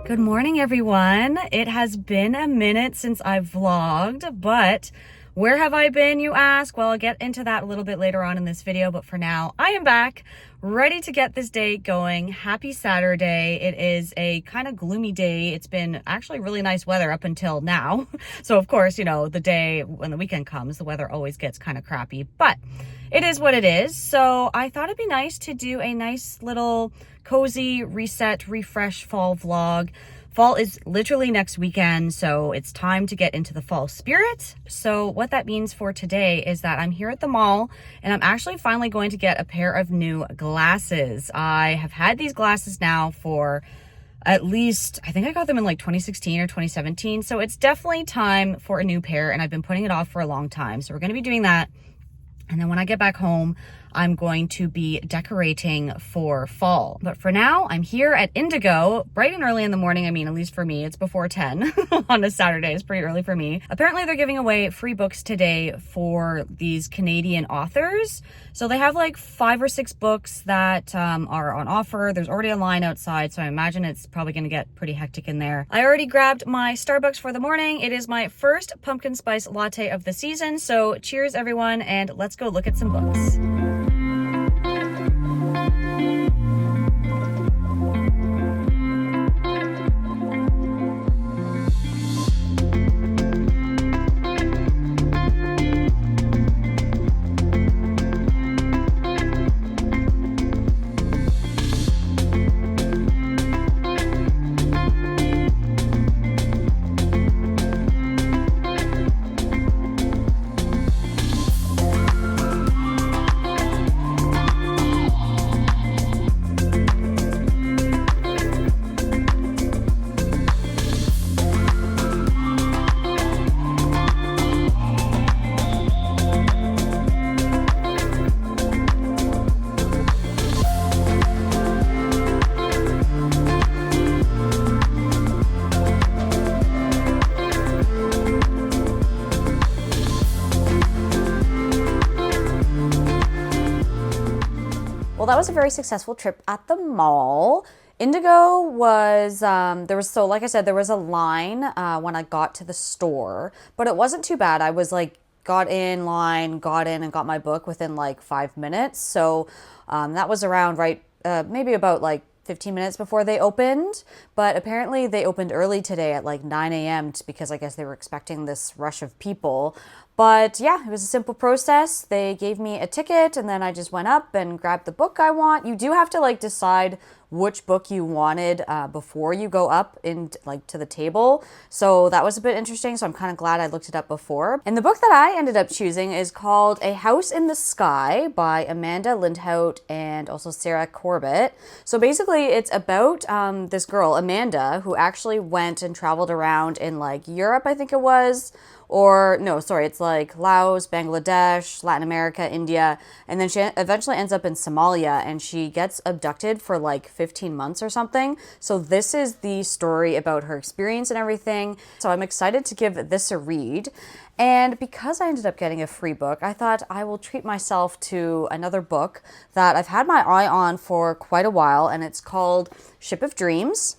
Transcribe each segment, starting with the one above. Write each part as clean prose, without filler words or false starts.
Good morning, everyone. It has been a minute since I've vlogged, but where have I been, you ask? Well, I'll get into that a little bit later on in this video, but for now, I am back, ready to get this day going. Happy Saturday. It is a kind of gloomy day. It's been actually really nice weather up until now. So of course, you know, the day when the weekend comes, the weather always gets kind of crappy, but it is what it is. So I thought it'd be nice to do a nice little cozy reset, refresh fall vlog. Fall is literally next weekend, so it's time to get into the fall spirit. So what that means for today is that I'm here at the mall and I'm actually finally going to get a pair of new glasses. I have had these glasses now for at least, I think I got them in like 2016 or 2017. So it's definitely time for a new pair and I've been putting it off for a long time. So we're going to be doing that. And then when I get back home, I'm going to be decorating for fall. But for now, I'm here at Indigo, bright and early in the morning. I mean, at least for me, it's before 10 on a Saturday. It's pretty early for me. Apparently, they're giving away free books today for these Canadian authors. So they have like 5 or 6 books that are on offer. There's already a line outside, so I imagine it's probably going to get pretty hectic in there. I already grabbed my Starbucks for the morning. It is my first pumpkin spice latte of the season. So cheers, everyone, and let's go look at some books. Well, that was a very successful trip at the mall. Indigo was, like I said, there was a line when I got to the store, but it wasn't too bad. I was like, got in line, got in and got my book within like 5 minutes. So that was around maybe about like 15 minutes before they opened, but apparently they opened early today at like 9 a.m. because I guess they were expecting this rush of people. But yeah, it was a simple process. They gave me a ticket and then I just went up and grabbed the book I want. You do have to like decide which book you wanted before you go up in to the table. So that was a bit interesting. So I'm kind of glad I looked it up before. And the book that I ended up choosing is called A House in the Sky by Amanda Lindhout and also Sarah Corbett. So basically it's about this girl, Amanda, who actually went and traveled around in like Europe, I think it was. Or no, sorry, it's like Laos, Bangladesh, Latin America, India, and then she eventually ends up in Somalia and she gets abducted for like 15 months or something. So this is the story about her experience and everything. So I'm excited to give this a read. And because I ended up getting a free book, I thought I will treat myself to another book that I've had my eye on for quite a while, and it's called Ship of Dreams.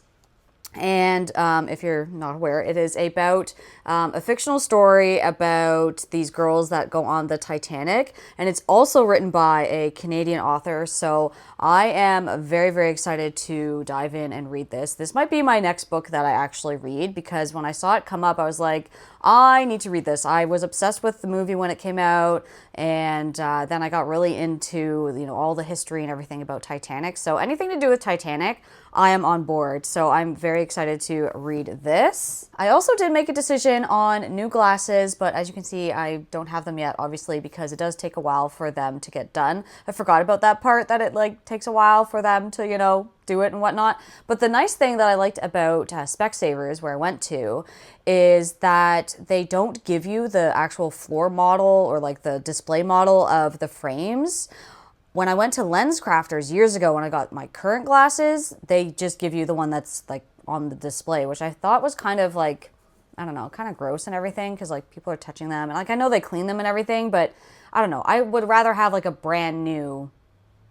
And if you're not aware, it is about a fictional story about these girls that go on the Titanic. And it's also written by a Canadian author. So I am very, very excited to dive in and read this. This might be my next book that I actually read because when I saw it come up, I was like, I need to read this. I was obsessed with the movie when it came out. And then I got really into, all the history and everything about Titanic. So anything to do with Titanic, I am on board. So I'm very excited to read this. I also did make a decision on new glasses, but as you can see, I don't have them yet, obviously, because it does take a while for them to get done. I forgot about that part, that it takes a while for them to, do it and whatnot. But the nice thing that I liked about Specsavers, where I went to, is that they don't give you the actual floor model or like the display model of the frames. When I went to Lens Crafters years ago when I got my current glasses, they just give you the one that's like on the display, which I thought was kind of like, I don't know, kind of gross and everything because like people are touching them. And like I know they clean them and everything, but I don't know. I would rather have like a brand new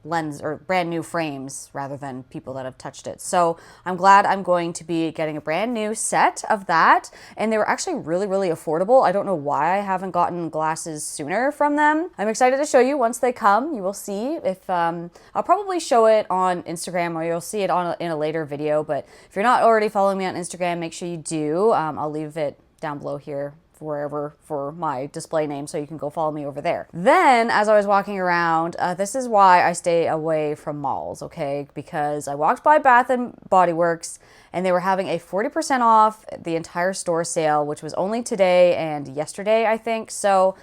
lens or brand new frames rather than people that have touched it. So I'm glad I'm going to be getting a brand new set of that. And they were actually really, really affordable. I don't know why I haven't gotten glasses sooner from them. I'm excited to show you once they come. You will see if, I'll probably show it on Instagram, or you'll see it in a later video. But if you're not already following me on Instagram, make sure you do. I'll leave it down below here wherever for my display name, so you can go follow me over there. Then as I was walking around, this is why I stay away from malls, okay? Because I walked by Bath and Body Works and they were having a 40% off the entire store sale, which was only today and yesterday, I think. So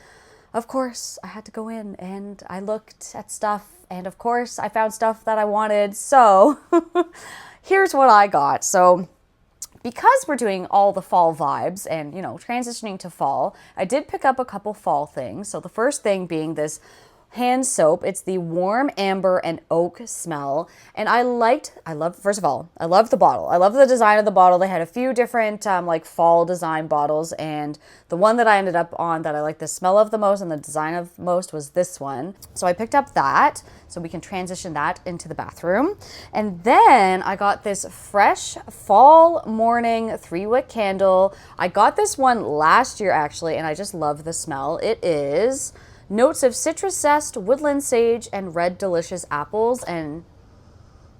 of course I had to go in and I looked at stuff, and of course I found stuff that I wanted. So here's what I got. So because we're doing all the fall vibes and, you know, transitioning to fall, I did pick up a couple fall things. So the first thing being this hand soap. It's the warm amber and oak smell. And first of all, I love the bottle. I love the design of the bottle. They had a few different like fall design bottles, and the one that I ended up on that I like the smell of the most and the design of most was this one. So I picked up that so we can transition that into the bathroom. And then I got this fresh fall morning 3-wick candle. I got this one last year actually, and I just love the smell. It is notes of citrus zest, woodland sage, and red delicious apples. And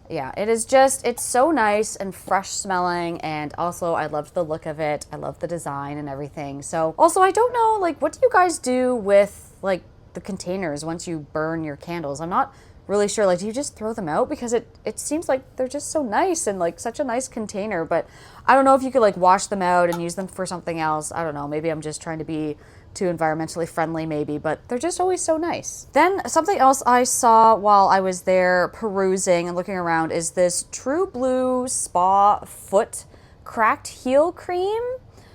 yeah, it's so nice and fresh smelling. And also I loved the look of it. I love the design and everything. So also, I don't know, like, what do you guys do with like the containers once you burn your candles? I'm not really sure. Like, do you just throw them out? Because it seems like they're just so nice and like such a nice container, but I don't know if you could like wash them out and use them for something else. I don't know. Maybe I'm just trying to be too environmentally friendly maybe, but they're just always so nice. Then something else I saw while I was there perusing and looking around is this True Blue Spa Foot Cracked Heel Cream.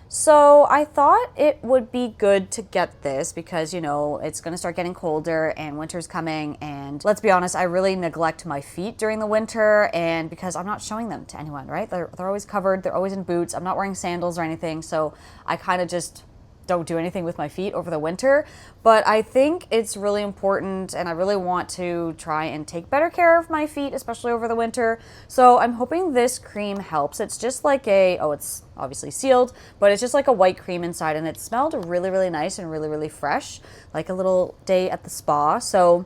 So I thought it would be good to get this because, you know, it's going to start getting colder and winter's coming. And let's be honest, I really neglect my feet during the winter, and because I'm not showing them to anyone, right? They're always covered. They're always in boots. I'm not wearing sandals or anything. So I kind of just don't do anything with my feet over the winter. But I think it's really important, and I really want to try and take better care of my feet, especially over the winter. So I'm hoping this cream helps. It's just like it's obviously sealed, but it's just like a white cream inside, and it smelled really, really nice and really, really fresh, like a little day at the spa. So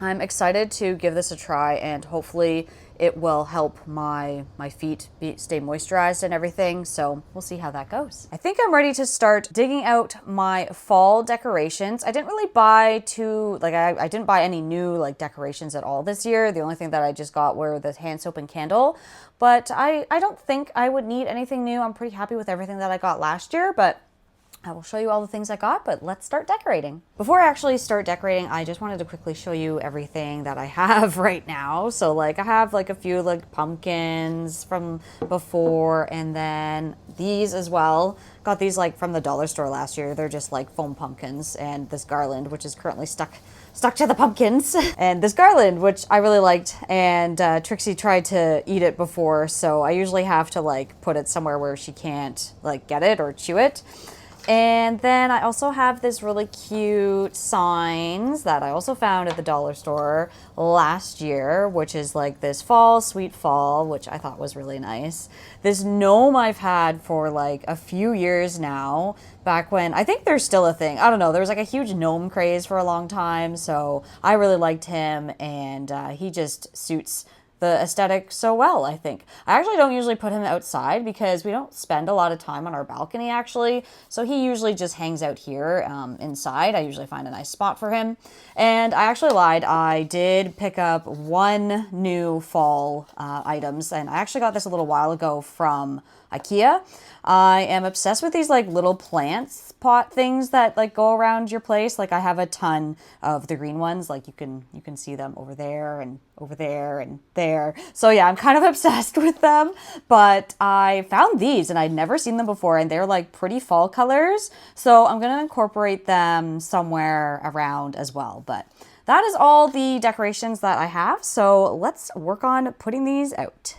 I'm excited to give this a try, and hopefully it will help my feet stay moisturized and everything. So we'll see how that goes. I think I'm ready to start digging out my fall decorations. I didn't really buy I didn't buy any new like decorations at all this year. The only thing that I just got were the hand soap and candle. But I don't think I would need anything new. I'm pretty happy with everything that I got last year, but I will show you all the things I got, but let's start decorating. Before I actually start decorating, I just wanted to quickly show you everything that I have right now. So like I have like a few like pumpkins from before, and then these as well. Got these like from the dollar store last year. They're just like foam pumpkins, and this garland, which is currently stuck to the pumpkins, and this garland, which I really liked, and Trixie tried to eat it before, so I usually have to like put it somewhere where she can't like get it or chew it. And then I also have this really cute signs that I also found at the dollar store last year, which is like this fall, sweet fall, which I thought was really nice. This gnome I've had for like a few years now, back when, I think there's still a thing. I don't know, there was like a huge gnome craze for a long time, so I really liked him, and he just suits the aesthetic so well, I think. I actually don't usually put him outside because we don't spend a lot of time on our balcony actually, so he usually just hangs out here inside. I usually find a nice spot for him. And I actually lied, I did pick up one new fall items, and I actually got this a little while ago from IKEA. I am obsessed with these like little plants pot things that like go around your place. Like I have a ton of the green ones, like you can see them over there and over there and there. So yeah, I'm kind of obsessed with them, but I found these and I'd never seen them before, and they're like pretty fall colors. So I'm going to incorporate them somewhere around as well. But that is all the decorations that I have. So let's work on putting these out.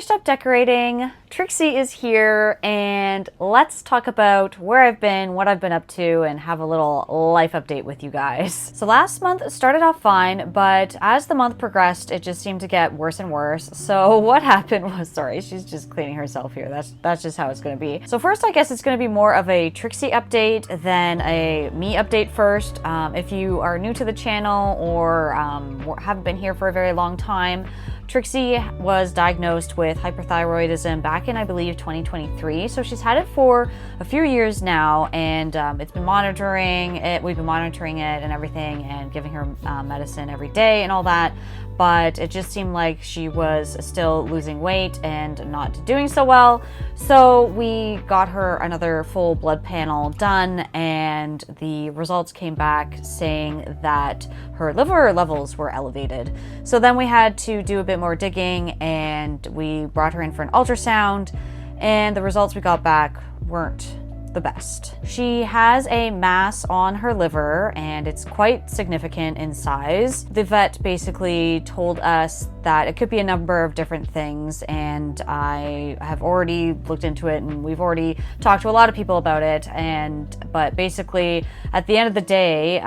finished up decorating. Trixie is here, and let's talk about where I've been, what I've been up to, and have a little life update with you guys. So last month started off fine, but as the month progressed, it just seemed to get worse and worse. So what happened was, sorry, she's just cleaning herself here. That's just how it's gonna be. So first, I guess it's gonna be more of a Trixie update than a me update first. If you are new to the channel or haven't been here for a very long time, Trixie was diagnosed with hyperthyroidism back in, I believe, 2023. So she's had it for a few years now, and it's been monitoring it. We've been monitoring it and everything, and giving her medicine every day and all that. But it just seemed like she was still losing weight and not doing so well. So we got her another full blood panel done, and the results came back saying that her liver levels were elevated. So then we had to do a bit more digging, and we brought her in for an ultrasound, and the results we got back weren't the best. She has a mass on her liver, and it's quite significant in size. The vet basically told us that it could be a number of different things, and I have already looked into it, and we've already talked to a lot of people about it. But basically, at the end of the day,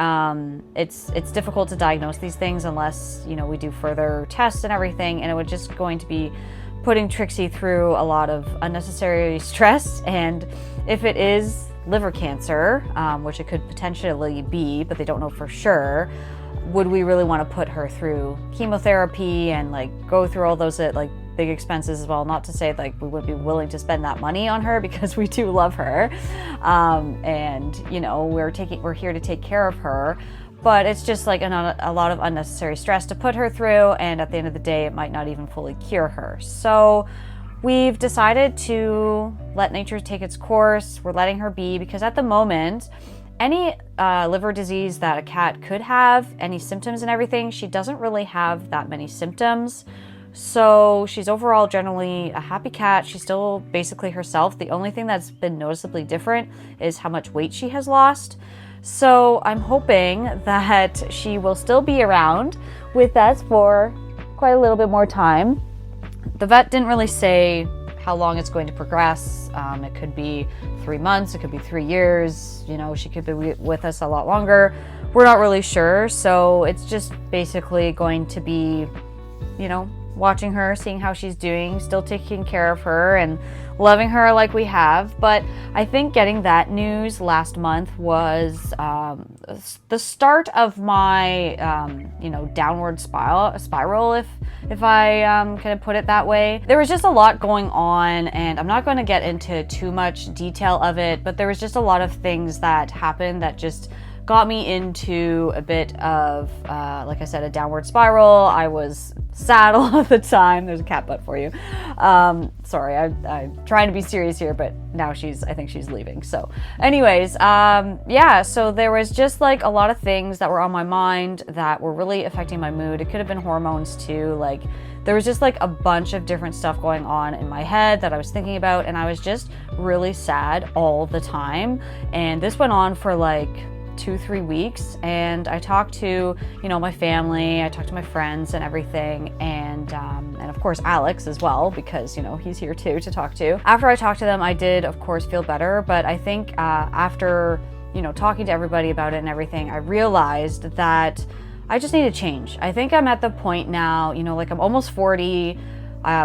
it's difficult to diagnose these things unless we do further tests and everything, and it would just going to be putting Trixie through a lot of unnecessary stress. And if it is liver cancer, which it could potentially be, but they don't know for sure, would we really want to put her through chemotherapy and go through all those big expenses as well? Not to say we would be willing to spend that money on her, because we do love her, and we're here to take care of her. But it's just a lot of unnecessary stress to put her through, and at the end of the day, it might not even fully cure her. So we've decided to let nature take its course. We're letting her be, because at the moment, any liver disease that a cat could have, any symptoms and everything, she doesn't really have that many symptoms. So she's overall generally a happy cat. She's still basically herself. The only thing that's been noticeably different is how much weight she has lost. So I'm hoping that she will still be around with us for quite a little bit more time. The vet didn't really say how long it's going to progress. It could be 3 months, it could be 3 years, she could be with us a lot longer. We're not really sure. So it's just basically going to be, watching her, seeing how she's doing, still taking care of her and loving her like we have. But I think getting that news last month was the start of my downward spiral, if I can put it that way. There was just a lot going on, and I'm not going to get into too much detail of it, but there was just a lot of things that happened that just got me into a bit of, like I said, a downward spiral. I was sad a lot of the time. There's a cat butt for you. Sorry, I'm trying to be serious here, but now I think she's leaving. So anyways, yeah, so there was just a lot of things that were on my mind that were really affecting my mood. It could have been hormones too. There was just a bunch of different stuff going on in my head that I was thinking about, and I was just really sad all the time. And this went on for 2-3 weeks, and I talked to my family, I talked to my friends and everything, and of course Alex as well, because he's here too to talk to. After I talked to them, I did of course feel better, but I think after talking to everybody about it and everything, I realized that I just need to change. I think I'm at the point now, I'm almost 40.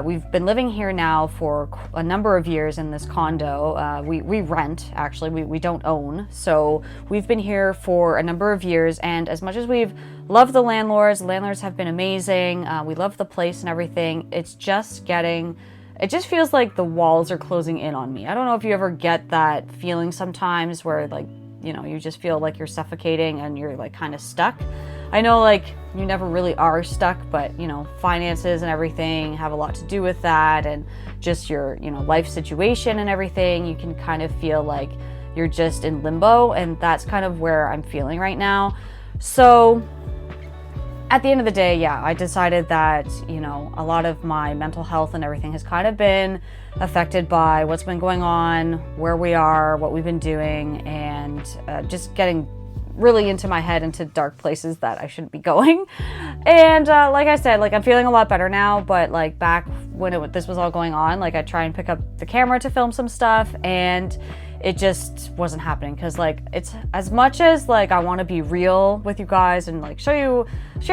We've been living here now for a number of years in this condo. We rent, actually, we don't own. So we've been here for a number of years, and as much as we've loved the landlords have been amazing. We love the place and everything. It just feels like the walls are closing in on me. I don't know if you ever get that feeling sometimes where you just feel like you're suffocating and you're kind of stuck. I know you never really are stuck, but finances and everything have a lot to do with that, and just your life situation and everything. You can kind of feel like you're just in limbo, and that's kind of where I'm feeling right now. So at the end of the day, yeah, I decided that a lot of my mental health and everything has kind of been affected by what's been going on, where we are, what we've been doing, and just getting really into my head, into dark places that I shouldn't be going. And like I said, like I'm feeling a lot better now, but like back when this was all going on, like I try and pick up the camera to film some stuff, and it just wasn't happening. Because like, it's as much as like I want to be real with you guys and like share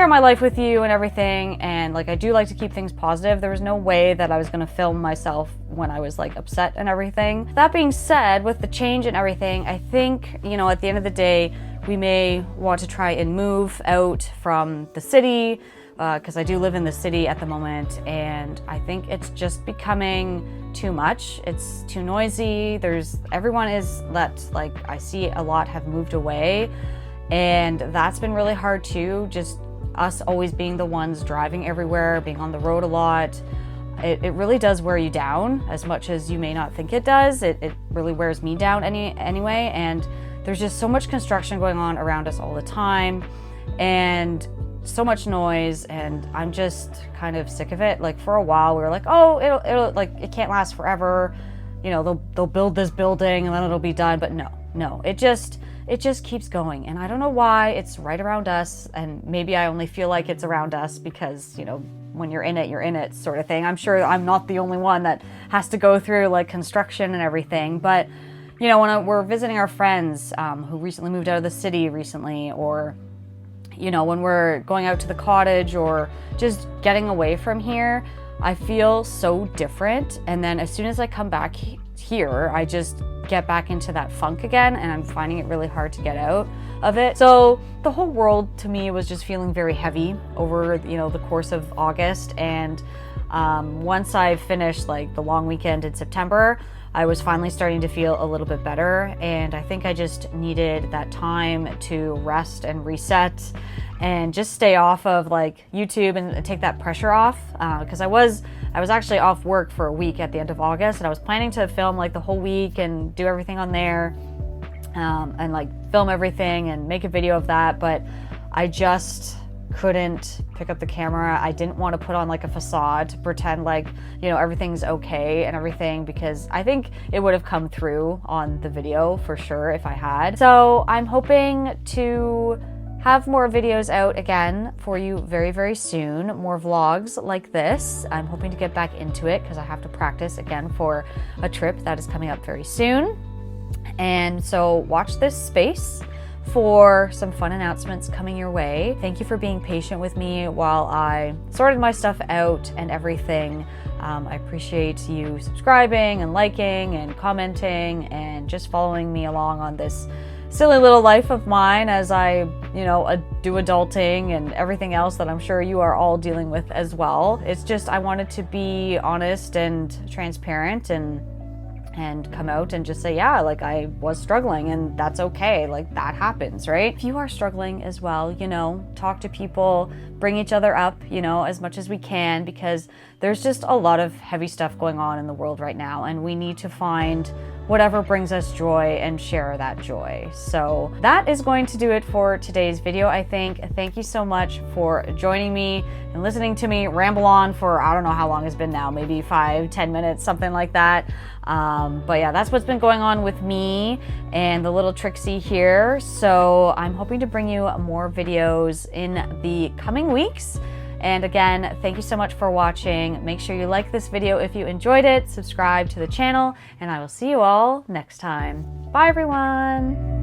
my life with you and everything, and like I do like to keep things positive, there was no way that I was going to film myself when I was like upset and everything. That being said, with the change and everything, I think, you know, at the end of the day, we may want to try and move out from the city, because I do live in the city at the moment, and I think it's just becoming too much. It's too noisy. Everyone is like I see a lot have moved away, and that's been really hard too. Just us always being the ones driving everywhere, being on the road a lot. It really does wear you down, as much as you may not think it does. It really wears me down anyway, and there's just so much construction going on around us all the time, and so much noise, and I'm just kind of sick of it. Like for a while we were like, oh, it'll like, it can't last forever, you know, they'll build this building and then it'll be done. But no, it just keeps going, and I don't know why. It's right around us, and maybe I only feel like it's around us because, you know, when you're in it sort of thing. I'm sure I'm not the only one that has to go through like construction and everything, but you know, when we're visiting our friends who recently moved out of the city recently, or you know, when we're going out to the cottage or just getting away from here, I feel so different. And then as soon as I come back here, I just get back into that funk again, and I'm finding it really hard to get out of it. So the whole world to me was just feeling very heavy over, you know, the course of August. And once I finished like the long weekend in September, I was finally starting to feel a little bit better, and I think I just needed that time to rest and reset and just stay off of like YouTube and take that pressure off, because I was actually off work for a week at the end of August, and I was planning to film like the whole week and do everything on there, and like film everything and make a video of that, but I just couldn't pick up the camera. I didn't want to put on like a facade to pretend like, you know, everything's okay and everything, because I think it would have come through on the video for sure if I had. So I'm hoping to have more videos out again for you very, very soon. More vlogs like this. I'm hoping to get back into it because I have to practice again for a trip that is coming up very soon. And so watch this space for some fun announcements coming your way. Thank you for being patient with me while I sorted my stuff out and everything. I appreciate you subscribing and liking and commenting and just following me along on this silly little life of mine as I, you know, do adulting and everything else that I'm sure you are all dealing with as well. It's just, I wanted to be honest and transparent and come out and just say, yeah, like I was struggling, and that's okay. Like that happens, right? If you are struggling as well, you know, talk to people, bring each other up, you know, as much as we can, because there's just a lot of heavy stuff going on in the world right now, and we need to find whatever brings us joy and share that joy. So that is going to do it for today's video, I think. Thank you so much for joining me and listening to me ramble on for, I don't know how long it's been now, maybe 5-10 minutes, something like that. But yeah, that's what's been going on with me and the little Trixie here. So I'm hoping to bring you more videos in the coming weeks. And again, thank you so much for watching. Make sure you like this video if you enjoyed it, subscribe to the channel, and I will see you all next time. Bye everyone.